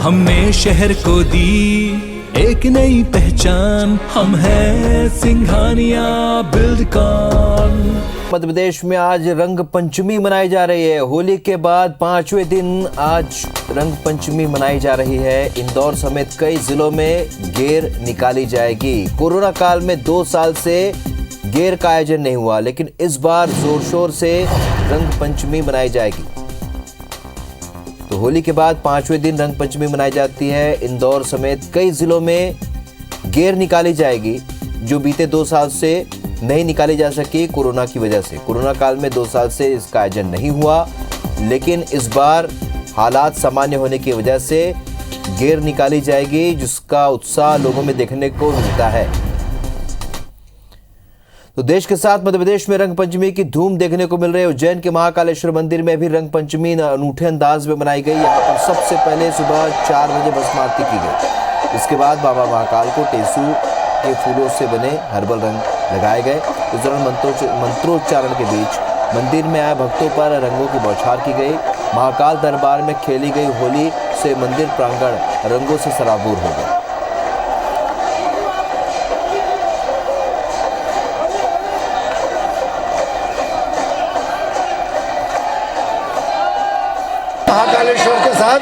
हमने शहर को दी एक नई पहचान, हम हैं सिंघानिया बिल्डकॉन। मध्य प्रदेश में आज रंग पंचमी मनाई जा रही है। होली के बाद 5वें दिन आज रंग पंचमी मनाई जा रही है। इंदौर समेत कई जिलों में गेर निकाली जाएगी। कोरोना काल में 2 साल से गेर का आयोजन नहीं हुआ, लेकिन इस बार जोर शोर से रंग पंचमी मनाई जाएगी। तो होली के बाद 5वें दिन रंग पंचमी मनाई जाती है। इंदौर समेत कई जिलों में गेर निकाली जाएगी, जो बीते 2 साल से नहीं निकाली जा सकी कोरोना की वजह से। कोरोना काल में 2 साल से इसका आयोजन नहीं हुआ, लेकिन इस बार हालात सामान्य होने की वजह से गेर निकाली जाएगी, जिसका उत्साह लोगों में देखने को मिलता है। तो देश के साथ मध्य प्रदेश में रंग पंचमी की धूम देखने को मिल रही है। उज्जैन के महाकालेश्वर मंदिर में भी रंग पंचमी अनूठे अंदाज में मनाई गई। यहाँ पर सबसे पहले सुबह 4 बजे भस्म आरती की गई। इसके बाद बाबा महाकाल को टेसू के फूलों से बने हर्बल रंग लगाए गए। इस दौरान मंत्रोच्चारण के बीच मंदिर में आए भक्तों पर रंगों की बौछार की गई। महाकाल दरबार में खेली गई होली से मंदिर प्रांगण रंगों से सराबोर हो गया। महाकालेश्वर के साथ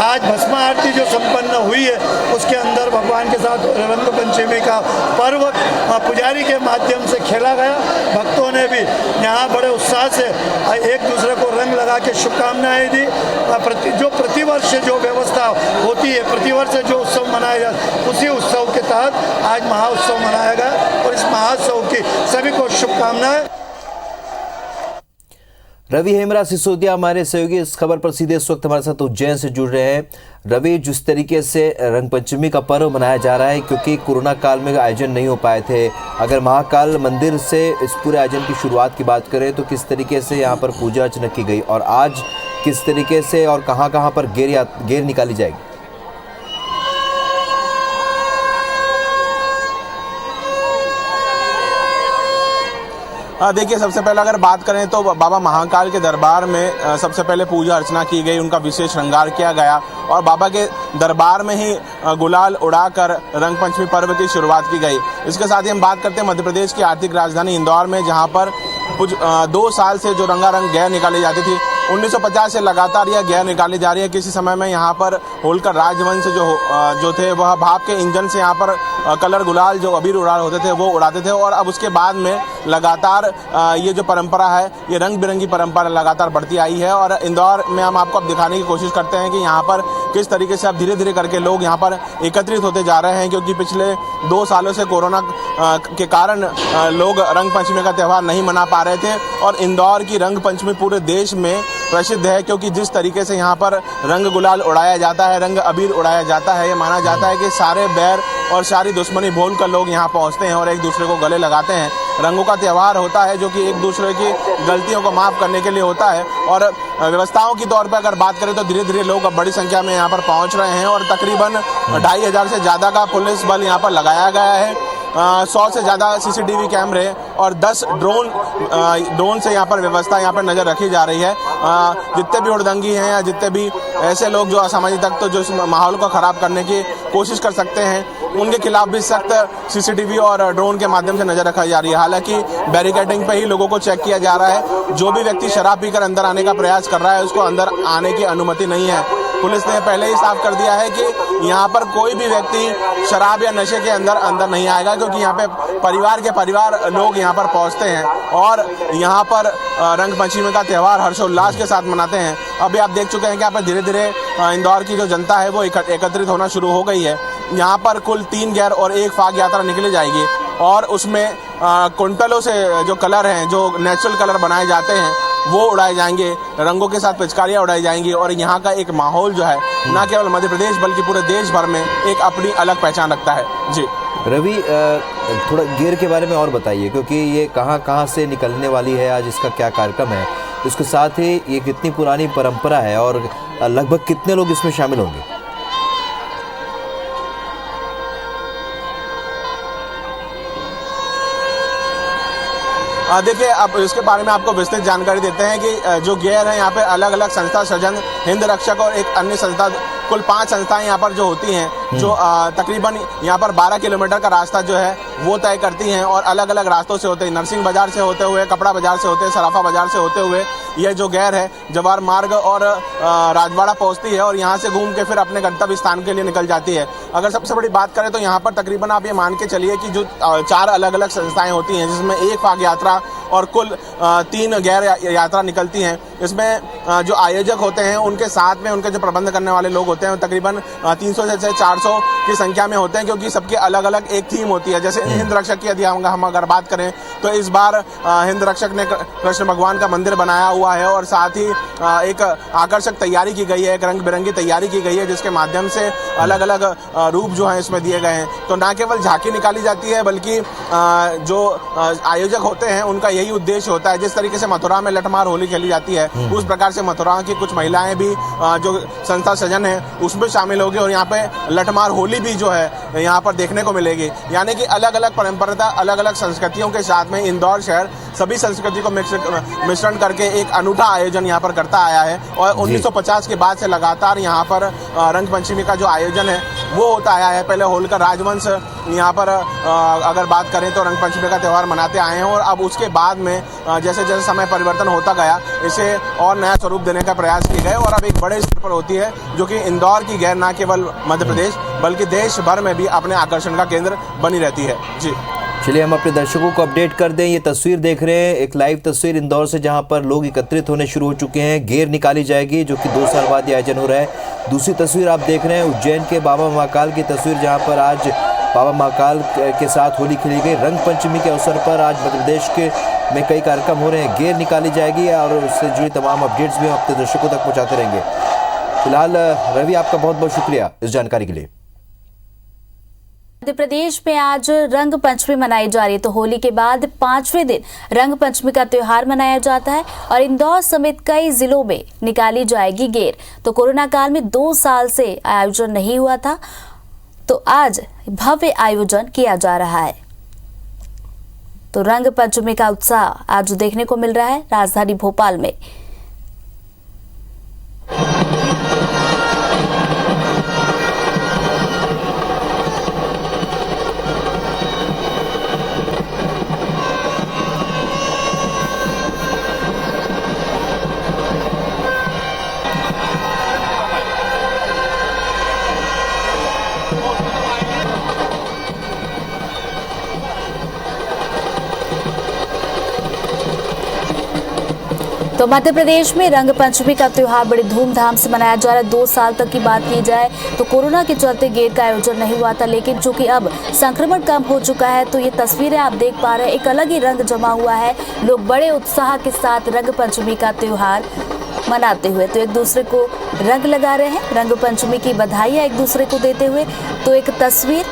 आज भस्म आरती जो संपन्न हुई है, उसके अंदर भगवान के साथ रंग पंचमी का पर्व पुजारी के माध्यम से खेला गया। भक्तों ने भी यहाँ बड़े उत्साह से एक दूसरे को रंग लगा के शुभकामनाएं दी। जो प्रतिवर्ष जो व्यवस्था होती है, प्रतिवर्ष जो उत्सव मनाया जाता है, उसी उत्सव के तहत आज महाउत्सव मनाया गया और इस महाउत्सव की सभी को शुभकामनाएं। रवि हेमरा सिसोदिया हमारे सहयोगी इस खबर पर सीधे इस वक्त हमारे साथ उज्जैन से जुड़ रहे हैं। रवि, जिस तरीके से रंग पंचमी का पर्व मनाया जा रहा है, क्योंकि कोरोना काल में आयोजन नहीं हो पाए थे, अगर महाकाल मंदिर से इस पूरे आयोजन की शुरुआत की बात करें तो किस तरीके से यहाँ पर पूजा अर्चना की गई और आज किस तरीके से और कहाँ पर गेर निकाली जाएगी? देखिए, सबसे पहले अगर बात करें तो बाबा महाकाल के दरबार में सबसे पहले पूजा अर्चना की गई, उनका विशेष श्रृंगार किया गया और बाबा के दरबार में ही गुलाल उड़ाकर रंग पंचमी पर्व की शुरुआत की गई। इसके साथ ही हम बात करते हैं मध्य प्रदेश की आर्थिक राजधानी इंदौर में, जहां पर कुछ 2 साल से जो रंगारंग गेर निकाली जाती थी, 1950 से लगातार यह गेर निकाली जा रही है। किसी समय में यहाँ पर होलकर राजवंश जो थे वह भाप के इंजन से यहाँ पर कलर गुलाल जो अबीर उड़ा होते थे वो उड़ाते थे और अब उसके बाद में लगातार ये जो परंपरा है, ये रंग बिरंगी परंपरा लगातार बढ़ती आई है। और इंदौर में हम आपको अब दिखाने की कोशिश करते हैं कि यहाँ पर किस तरीके से अब धीरे धीरे करके लोग यहाँ पर एकत्रित होते जा रहे हैं, क्योंकि पिछले 2 सालों से कोरोना के कारण लोग रंग पंचमी का त्यौहार नहीं मना पा रहे थे। और इंदौर की रंग पंचमी पूरे देश में प्रसिद्ध है, क्योंकि जिस तरीके से यहाँ पर रंग गुलाल उड़ाया जाता है, रंग अबीर उड़ाया जाता है, ये माना जाता है कि सारे बैर और सारी दुश्मनी भूल कर लोग यहाँ पहुँचते हैं और एक दूसरे को गले लगाते हैं। रंगों का त्यौहार होता है जो कि एक दूसरे की गलतियों को माफ़ करने के लिए होता है। और व्यवस्थाओं की तौर पर अगर बात करें तो धीरे धीरे लोग अब बड़ी संख्या में यहाँ पर पहुँच रहे हैं और तकरीबन 2500 से ज़्यादा का पुलिस बल यहाँ पर लगाया गया है। 100 से ज़्यादा CCTV कैमरे और 10 ड्रोन से यहाँ पर व्यवस्था यहाँ पर नज़र रखी जा रही है। जितने भी हुड़दंगी हैं या जितने भी ऐसे लोग जो असामाजिक तत्व जो इस माहौल को ख़राब करने की कोशिश कर सकते हैं, उनके खिलाफ भी सख्त CCTV और ड्रोन के माध्यम से नज़र रखी जा रही है। हालांकि बैरिकेडिंग पे ही लोगों को चेक किया जा रहा है। जो भी व्यक्ति शराब पीकर अंदर आने का प्रयास कर रहा है, उसको अंदर आने की अनुमति नहीं है। पुलिस ने पहले ही साफ कर दिया है कि यहाँ पर कोई भी व्यक्ति शराब या नशे के अंदर नहीं आएगा, क्योंकि यहाँ पे परिवार के परिवार लोग यहाँ पर पहुँचते हैं और यहाँ पर रंग पंचमी का त्यौहार हर्षोल्लास के साथ मनाते हैं। अभी आप देख चुके हैं कि यहाँ पर धीरे धीरे इंदौर की जो जनता है वो एकत्रित होना शुरू हो गई है। यहाँ पर कुल 3 गेर और 1 फाग यात्रा निकली जाएगी और उसमें कुंटलों से जो कलर हैं, जो नेचुरल कलर बनाए जाते हैं, वो उड़ाए जाएंगे, रंगों के साथ पिचकारियाँ उड़ाई जाएंगी और यहाँ का एक माहौल जो है न केवल मध्य प्रदेश बल्कि पूरे देश भर में एक अपनी अलग पहचान रखता है। जी रवि, थोड़ा गेर के बारे में और बताइए, क्योंकि ये कहाँ से निकलने वाली है, आज इसका क्या कार्यक्रम है, इसके साथ ही ये कितनी पुरानी परंपरा है और लगभग कितने लोग इसमें शामिल होंगे? देखिए, अब इसके बारे में आपको विस्तृत जानकारी देते हैं कि जो गेर है यहाँ पे अलग अलग संस्था सृजन, हिंद रक्षक और एक अन्य संस्था कुल 5 संस्थाएं यहाँ पर जो होती हैं, जो तकरीबन यहाँ पर 12 किलोमीटर का रास्ता जो है वो तय करती हैं और अलग अलग रास्तों से होते हैं, नरसिंह बाजार से होते हुए, कपड़ा बाजार से होते, सराफा बाजार से होते हुए यह जो गैर है जवाहर मार्ग और राजवाड़ा पहुंचती है और यहाँ से घूम के फिर अपने गंतव्य स्थान के लिए निकल जाती है। अगर सबसे बड़ी बात करें तो यहाँ पर तकरीबन आप ये मान के चलिए कि जो 4 अलग अलग संस्थाएं होती हैं, जिसमें एक फाग यात्रा और कुल 3 गैर यात्रा निकलती हैं। इसमें जो आयोजक होते हैं उनके साथ में उनके जो प्रबंध करने वाले लोग होते हैं तकरीबन 300 से 400 की संख्या में होते हैं, क्योंकि सबकी अलग अलग एक थीम होती है। जैसे हिंद रक्षक की यदि हम अगर बात करें तो इस बार हिंद रक्षक ने कृष्ण भगवान का मंदिर बनाया हुआ है और साथ ही एक आकर्षक तैयारी की गई है, एक रंग बिरंगी तैयारी की गई है, जिसके माध्यम से अलग अलग रूप जो है इसमें दिए गए हैं। तो न केवल झांकी निकाली जाती है बल्कि जो आयोजक होते हैं उनका यही उद्देश्य होता है। जिस तरीके से मथुरा में लठमार होली खेली जाती है, उस प्रकार से मथुरा की कुछ महिलाएं भी जो संस्था सजन है उसमें शामिल होगी और यहाँ पे लठमार होली भी जो है यहाँ पर देखने को मिलेगी। यानी कि अलग अलग परंपरा, अलग अलग संस्कृतियों के साथ में इंदौर शहर सभी संस्कृति को मिश्रण करके एक अनूठा आयोजन यहाँ पर करता आया है और 1950 के बाद से लगातार यहाँ पर रंग पंचमी का जो आयोजन है वो होता आया है। पहले होलकर राजवंश यहाँ पर अगर बात करें तो रंग पंचमी का त्यौहार मनाते आए हैं और अब उसके बाद में जैसे जैसे समय परिवर्तन होता गया इसे और नया स्वरूप देने का प्रयास किए गए और अब एक बड़े स्तर पर होती है, जो कि इंदौर की गैर न केवल मध्य प्रदेश बल्कि देश भर में भी अपने आकर्षण का केंद्र बनी रहती है। जी चलिए हम अपने दर्शकों को अपडेट कर दें। ये तस्वीर देख रहे हैं, एक लाइव तस्वीर इंदौर से, जहां पर लोग एकत्रित होने शुरू हो चुके हैं। गेर निकाली जाएगी जो कि 2 साल बाद ये आयोजन हो रहा है। दूसरी तस्वीर आप देख रहे हैं उज्जैन के बाबा महाकाल की तस्वीर, जहां पर आज बाबा महाकाल के साथ होली खेली गई। रंग पंचमी के अवसर पर आज मध्य प्रदेश के में कई कार्यक्रम हो रहे हैं। गेर निकाली जाएगी और उससे जुड़ी तमाम अपडेट्स भी हम अपने दर्शकों तक पहुँचाते रहेंगे। फिलहाल रवि, आपका बहुत बहुत शुक्रिया इस जानकारी के लिए। मध्य प्रदेश में आज रंग पंचमी मनाई जा रही है। तो होली के बाद 5वें दिन रंग पंचमी का त्योहार मनाया जाता है और इंदौर समेत कई जिलों में निकाली जाएगी गेर। तो कोरोना काल में 2 साल से आयोजन नहीं हुआ था, तो आज भव्य आयोजन किया जा रहा है। तो रंग पंचमी का उत्साह आज देखने को मिल रहा है राजधानी भोपाल में। तो मध्य प्रदेश में रंग पंचमी का त्योहार बड़े धूमधाम से मनाया जा रहा है। 2 साल तक की बात की जाए तो कोरोना के चलते गेर का आयोजन नहीं हुआ था, लेकिन चूंकि अब संक्रमण कम हो चुका है तो ये तस्वीरें आप देख पा रहे हैं, एक अलग ही रंग जमा हुआ है। लोग बड़े उत्साह के साथ रंग पंचमी का त्योहार मनाते हुए तो एक दूसरे को रंग लगा रहे हैं, रंग पंचमी की बधाइयाँ एक दूसरे को देते हुए। तो एक तस्वीर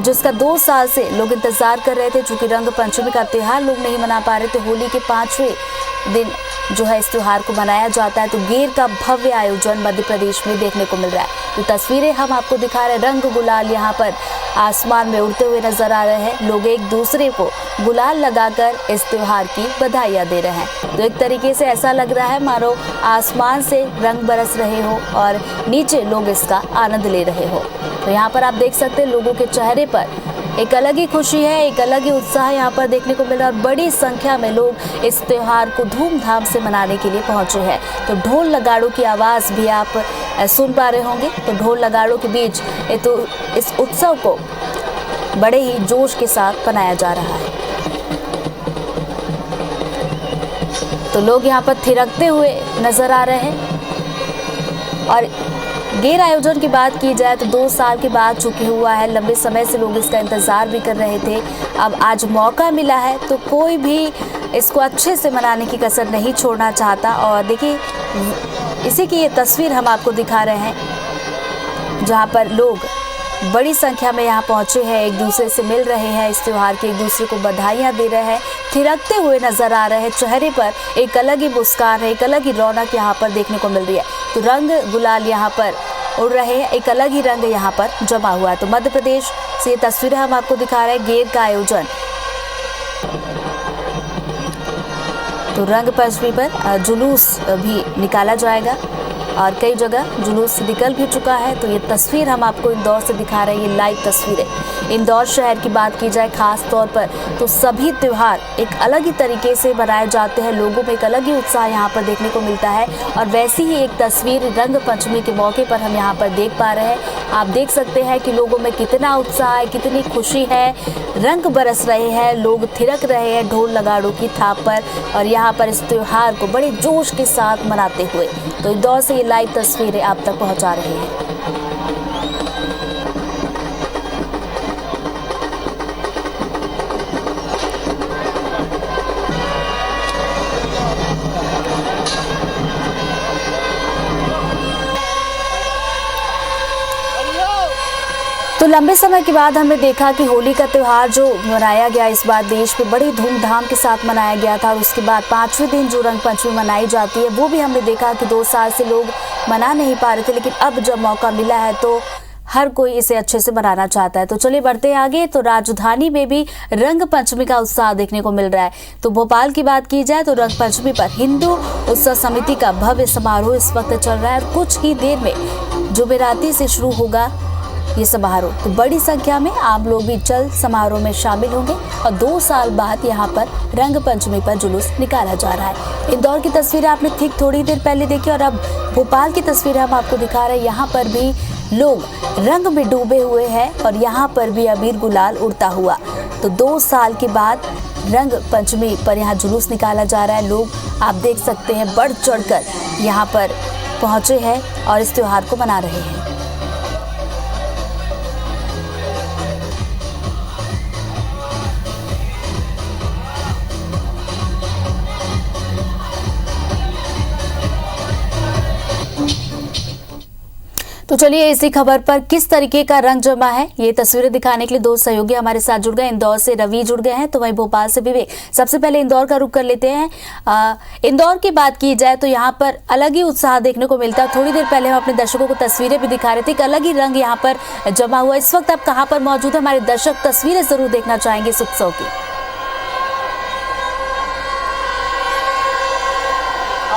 जिसका 2 साल से लोग इंतजार कर रहे थे, चूंकि रंग पंचमी का त्योहार लोग नहीं मना पा रहे थे। होली के 5वें दिन जो है इस त्योहार को मनाया जाता है। तो गेर का भव्य आयोजन मध्य प्रदेश में देखने को मिल रहा है। तो तस्वीरें हम आपको दिखा रहे हैं, रंग गुलाल यहाँ पर आसमान में उड़ते हुए नजर आ रहे हैं। लोग एक दूसरे को गुलाल लगाकर इस त्योहार की बधाइयाँ दे रहे हैं। तो एक तरीके से ऐसा लग रहा है मानो आसमान से रंग बरस रहे हो और नीचे लोग इसका आनंद ले रहे हो। तो यहाँ पर आप देख सकते हैं लोगों के चेहरे पर एक अलग ही खुशी है, एक अलग ही उत्साह यहाँ पर देखने को मिला और बड़ी संख्या में लोग इस त्योहार को धूमधाम से मनाने के लिए पहुंचे हैं। तो ढोल नगाड़ों की आवाज़ भी आप सुन पा रहे होंगे। तो ढोल नगाड़ों के बीच तो इस उत्सव को बड़े ही जोश के साथ मनाया जा रहा है। तो लोग यहाँ पर थिरकते हुए नजर आ रहे हैं। और गेर आयोजन की बात की जाए तो 2 साल के बाद चुके हुआ है, लंबे समय से लोग इसका इंतज़ार भी कर रहे थे। अब आज मौका मिला है तो कोई भी इसको अच्छे से मनाने की कसर नहीं छोड़ना चाहता। और देखिए इसी की ये तस्वीर हम आपको दिखा रहे हैं, जहाँ पर लोग बड़ी संख्या में यहाँ पहुँचे हैं, एक दूसरे से मिल रहे हैं, इस त्यौहार के एक दूसरे को बधाइयाँ दे रहे हैं, थिरकते हुए नजर आ रहे हैं। चेहरे पर एक अलग ही मुस्कान है, एक अलग ही रौनक यहाँ पर देखने को मिल रही है। तो रंग गुलाल यहाँ पर उड़ रहे हैं, एक अलग ही रंग यहाँ पर जमा हुआ है। तो मध्य प्रदेश से ये तस्वीरें हम आपको दिखा रहे हैं, गेर का आयोजन। तो रंग पंचमी पर जुलूस भी निकाला जाएगा और कई जगह जुलूस निकल भी चुका है। तो ये तस्वीर हम आपको इंदौर से दिखा रहे हैं, ये लाइव तस्वीरें। इंदौर शहर की बात की जाए खास तौर पर तो सभी त्यौहार एक अलग ही तरीके से मनाए जाते हैं, लोगों में एक अलग ही उत्साह यहाँ पर देखने को मिलता है। और वैसी ही एक तस्वीर रंग पंचमी के मौके पर हम यहाँ पर देख पा रहे हैं। आप देख सकते हैं कि लोगों में कितना उत्साह है, कितनी खुशी है, रंग बरस रहे हैं, लोग थिरक रहे हैं ढोल नगाड़ों की थाप पर और यहाँ पर इस त्योहार को बड़े जोश के साथ मनाते हुए। तो इंदौर से ये लाइव तस्वीरें आप तक पहुँचा रहे हैं। तो लंबे समय के बाद हमने देखा कि होली का त्यौहार जो मनाया गया इस बार देश में बड़ी धूमधाम के साथ मनाया गया था। और उसके बाद 5वें दिन जो रंग पंचमी मनाई जाती है वो भी हमने देखा कि 2 साल से लोग मना नहीं पा रहे थे, लेकिन अब जब मौका मिला है तो हर कोई इसे अच्छे से मनाना चाहता है। तो चलिए बढ़ते हैं आगे। तो राजधानी में भी रंग पंचमी का उत्साह देखने को मिल रहा है। तो भोपाल की बात की जाए तो रंग पंचमी पर हिंदू उत्सव समिति का भव्य समारोह इस वक्त चल रहा है और कुछ ही देर में जुमेराती से शुरू होगा ये समारोह। तो बड़ी संख्या में आम लोग भी चल समारोह में शामिल होंगे और 2 साल बाद यहाँ पर रंग पंचमी पर जुलूस निकाला जा रहा है। इंदौर की तस्वीरें आपने ठीक थोड़ी देर पहले देखी और अब भोपाल की तस्वीरें हम आपको दिखा रहे हैं। यहाँ पर भी लोग रंग में डूबे हुए हैं और यहाँ पर भी अबीर गुलाल उड़ता हुआ। तो 2 साल के बाद रंग पंचमी पर यहाँ जुलूस निकाला जा रहा है। लोग आप देख सकते हैं बढ़ चढ़कर यहाँ पर पहुँचे हैं और इस त्योहार को मना रहे हैं। तो चलिए इसी खबर पर किस तरीके का रंग जमा है ये तस्वीरें दिखाने के लिए 2 सहयोगी हमारे साथ जुड़ गए। इंदौर से रवि जुड़ गए हैं तो वहीं भोपाल से विवेक। सबसे पहले इंदौर का रुख कर लेते हैं। इंदौर की बात की जाए तो यहाँ पर अलग ही उत्साह देखने को मिलता है। थोड़ी देर पहले हम अपने दर्शकों को तस्वीरें भी दिखा रहे थे, एक अलग ही रंग यहाँ पर जमा हुआ। इस वक्त आप कहाँ पर मौजूद है? हमारे दर्शक तस्वीरें जरूर देखना चाहेंगे इस उत्सव की।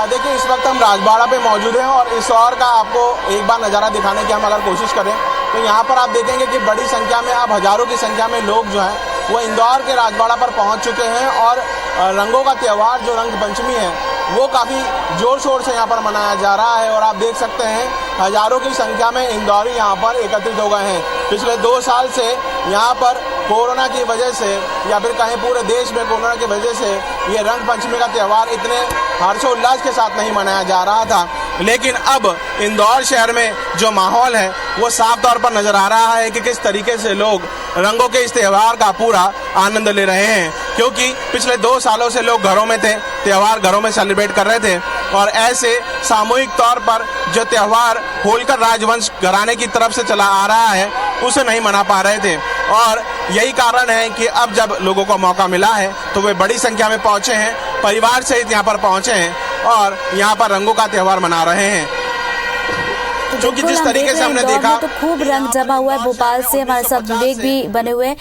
देखिए इस वक्त हम राजबाड़ा पे मौजूद हैं और इस और का आपको एक बार नज़ारा दिखाने की हम अगर कोशिश करें तो यहाँ पर आप देखेंगे कि बड़ी संख्या में, अब हजारों की संख्या में लोग जो हैं वो इंदौर के राजबाड़ा पर पहुँच चुके हैं और रंगों का त्यौहार जो रंग पंचमी है वो काफ़ी जोर शोर से यहाँ पर मनाया जा रहा है। और आप देख सकते हैं हजारों की संख्या में इंदौरी यहाँ पर एकत्रित हो गए हैं। पिछले 2 साल से यहाँ पर कोरोना की वजह से या फिर कहीं पूरे देश में कोरोना की वजह से ये रंग पंचमी का त्यौहार इतने हर्षोल्लास के साथ नहीं मनाया जा रहा था, लेकिन अब इंदौर शहर में जो माहौल है वो साफ तौर पर नजर आ रहा है कि किस तरीके से लोग रंगों के इस त्यौहार का पूरा आनंद ले रहे हैं। क्योंकि पिछले 2 सालों से लोग घरों में थे, त्यौहार घरों में सेलिब्रेट कर रहे थे और ऐसे सामूहिक तौर पर जो त्यौहार होलकर राजवंश घराने की तरफ से चला आ रहा है उसे नहीं मना पा रहे थे। और यही कारण है कि अब जब लोगों को मौका मिला है तो वे बड़ी संख्या में पहुंचे हैं, परिवार सहित यहाँ पर पहुंचे हैं और यहाँ पर रंगों का त्यौहार मना रहे हैं। क्योंकि जिस तरीके से हमने देखा तो खूब रंग जमा हुआ है। भोपाल से हमारे साथ विवेक भी बने हुए हैं।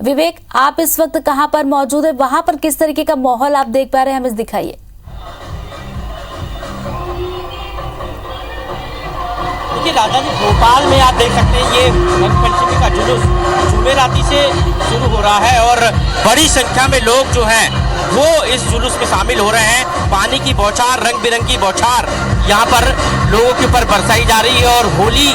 विवेक, आप इस वक्त कहाँ पर मौजूद है? वहां पर किस तरीके का माहौल आप देख पा रहे हैं, हमें दिखाइए। देखिए राजधानी भोपाल में आप देख सकते हैं ये रंग पंचमी का जुलूस जुमेराती से शुरू हो रहा है और बड़ी संख्या में लोग जो हैं वो इस जुलूस में शामिल हो रहे हैं। पानी की बौछार, रंग बिरंगी बौछार यहाँ पर लोगों के ऊपर बरसाई जा रही है और होली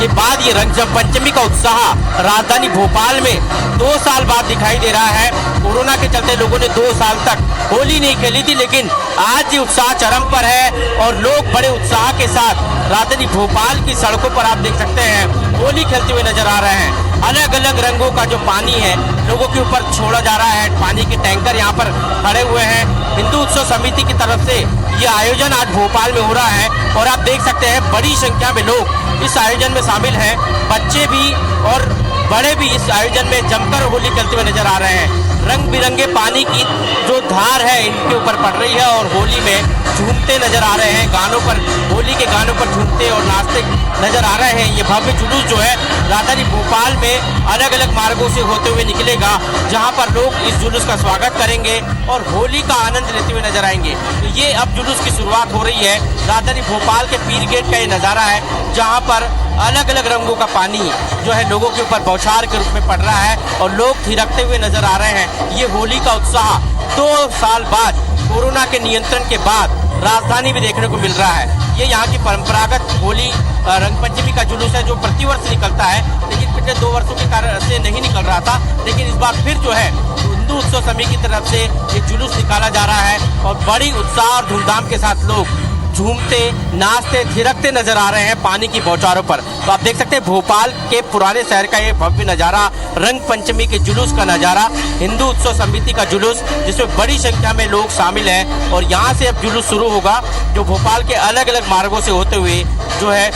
के बाद ये रंग पंचमी का उत्साह राजधानी भोपाल में 2 साल बाद दिखाई दे रहा है। कोरोना के चलते लोगों ने 2 साल तक होली नहीं खेली थी, लेकिन आज ये उत्साह चरम पर है और लोग बड़े उत्साह के साथ राजधानी भोपाल की सड़कों पर आप देख सकते हैं होली खेलते हुए नजर आ रहे हैं। अलग अलग रंगों का जो पानी है लोगों के ऊपर छोड़ा जा रहा है। पानी के टैंकर यहाँ पर खड़े हुए हैं। हिंदू उत्सव समिति की तरफ से ये आयोजन आज भोपाल में हो रहा है और आप देख सकते हैं बड़ी संख्या में लोग इस आयोजन में शामिल हैं। बच्चे भी और बड़े भी इस आयोजन में जमकर होली खेलते हुए नजर आ रहे हैं। रंग बिरंगे पानी की जो धार है इनके ऊपर पड़ रही है और होली में झूमते नजर आ रहे हैं। गानों पर, होली के गानों पर झूमते और नाचते नजर आ रहे हैं। ये भव्य जुलूस जो है राजधानी भोपाल में अलग अलग मार्गों से होते हुए निकलेगा, जहां पर लोग इस जुलूस का स्वागत करेंगे और होली का आनंद लेते हुए नजर आएंगे। तो ये अब जुलूस की शुरुआत हो रही है। राजधानी भोपाल के पीर गेट का ये नजारा है, जहां पर अलग अलग रंगों का पानी जो है लोगों के ऊपर बौछार के रूप में पड़ रहा है और लोग थिरकते हुए नजर आ रहे हैं। ये होली का उत्साह 2 साल बाद, कोरोना के नियंत्रण के बाद राजधानी में देखने को मिल रहा है। ये यहाँ की परंपरागत होली रंगपंचमी का जुलूस है, जो प्रतिवर्ष निकलता है, लेकिन पिछले 2 वर्षों के कारण से नहीं निकल रहा था। लेकिन इस बार फिर जो है हिंदू उत्सव समिति की तरफ से ये जुलूस निकाला जा रहा है और बड़ी उत्साह और धूमधाम के साथ लोग झूमते, नाचते, थिरकते नजर आ रहे हैं पानी की बौछारों पर। तो आप देख सकते हैं भोपाल के पुराने शहर का ये भव्य नजारा, रंग पंचमी के जुलूस का नजारा, हिंदू उत्सव समिति का जुलूस, जिसमें बड़ी संख्या में लोग शामिल हैं। और यहाँ से अब जुलूस शुरू होगा, जो भोपाल के अलग अलग मार्गों से होते हुए जो है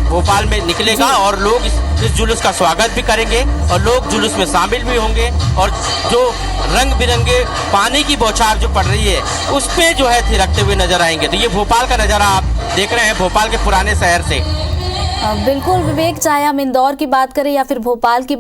भोपाल में निकलेगा और लोग इस जुलूस का स्वागत भी करेंगे और लोग जुलूस में शामिल भी होंगे। और जो रंग बिरंगे पानी की बौछार जो पड़ रही है, उस पे जो है थिरकते हुए नजर आएंगे। तो ये भोपाल का नजारा आप देख रहे हैं भोपाल के पुराने शहर से। बिल्कुल विवेक, चाहे हम इंदौर की बात करें या फिर भोपाल की